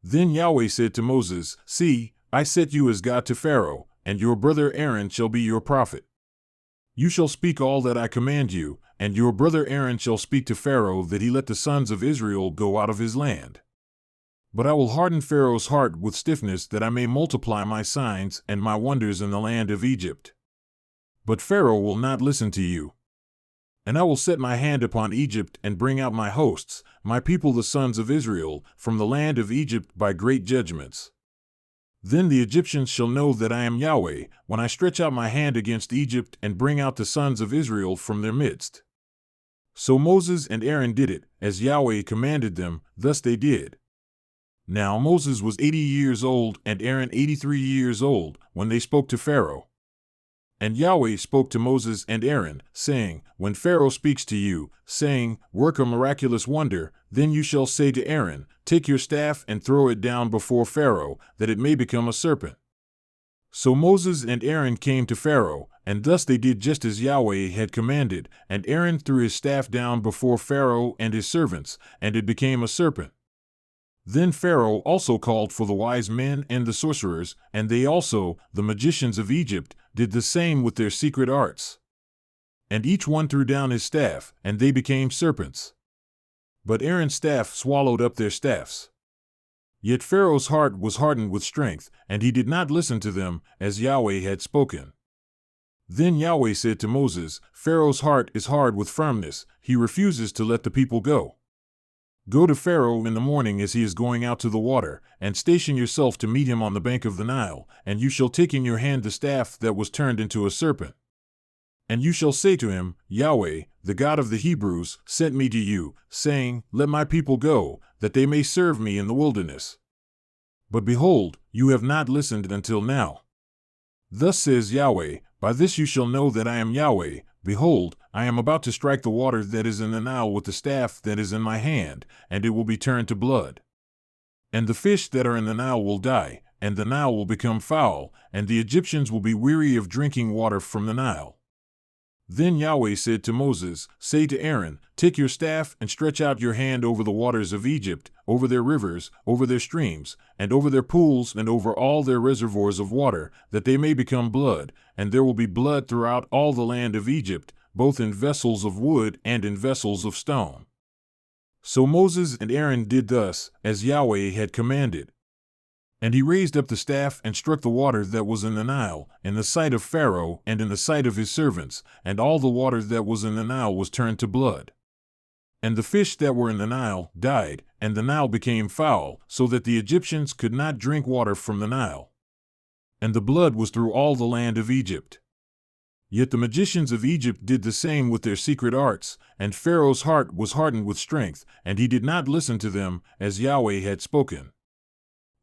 Then Yahweh said to Moses, "See, I set you as God to Pharaoh, and your brother Aaron shall be your prophet. You shall speak all that I command you, and your brother Aaron shall speak to Pharaoh that he let the sons of Israel go out of his land. But I will harden Pharaoh's heart with stiffness, that I may multiply my signs and my wonders in the land of Egypt. But Pharaoh will not listen to you. And I will set my hand upon Egypt and bring out my hosts, my people the sons of Israel, from the land of Egypt by great judgments. Then the Egyptians shall know that I am Yahweh, when I stretch out my hand against Egypt and bring out the sons of Israel from their midst." So Moses and Aaron did it, as Yahweh commanded them, thus they did. Now Moses was 80 years old and Aaron 83 years old when they spoke to Pharaoh. And Yahweh spoke to Moses and Aaron, saying, "When Pharaoh speaks to you, saying, 'Work a miraculous wonder,' then you shall say to Aaron, 'Take your staff and throw it down before Pharaoh, that it may become a serpent.'" So Moses and Aaron came to Pharaoh, and thus they did just as Yahweh had commanded, and Aaron threw his staff down before Pharaoh and his servants, and it became a serpent. Then Pharaoh also called for the wise men and the sorcerers, and they also, the magicians of Egypt, did the same with their secret arts. And each one threw down his staff, and they became serpents. But Aaron's staff swallowed up their staffs. Yet Pharaoh's heart was hardened with strength, and he did not listen to them, as Yahweh had spoken. Then Yahweh said to Moses, "Pharaoh's heart is hard with firmness, he refuses to let the people go. Go to Pharaoh in the morning as he is going out to the water, and station yourself to meet him on the bank of the Nile, and you shall take in your hand the staff that was turned into a serpent. And you shall say to him, 'Yahweh, the God of the Hebrews, sent me to you, saying, Let my people go, that they may serve me in the wilderness. But behold, you have not listened until now. Thus says Yahweh, by this you shall know that I am Yahweh. Behold, I am about to strike the water that is in the Nile with the staff that is in my hand, and it will be turned to blood. And the fish that are in the Nile will die, and the Nile will become foul, and the Egyptians will be weary of drinking water from the Nile.' Then Yahweh said to Moses, 'Say to Aaron, Take your staff and stretch out your hand over the waters of Egypt, over their rivers, over their streams, and over their pools and over all their reservoirs of water, that they may become blood, and there will be blood throughout all the land of Egypt, both in vessels of wood and in vessels of stone.' So Moses and Aaron did thus, as Yahweh had commanded. And he raised up the staff and struck the water that was in the Nile, in the sight of Pharaoh and in the sight of his servants, and all the water that was in the Nile was turned to blood. And the fish that were in the Nile died, and the Nile became foul, so that the Egyptians could not drink water from the Nile. And the blood was through all the land of Egypt. Yet the magicians of Egypt did the same with their secret arts, and Pharaoh's heart was hardened with strength, and he did not listen to them, as Yahweh had spoken.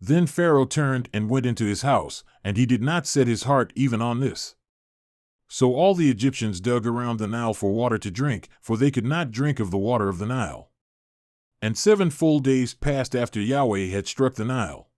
Then Pharaoh turned and went into his house, and he did not set his heart even on this. So all the Egyptians dug around the Nile for water to drink, for they could not drink of the water of the Nile. And 7 full days passed after Yahweh had struck the Nile.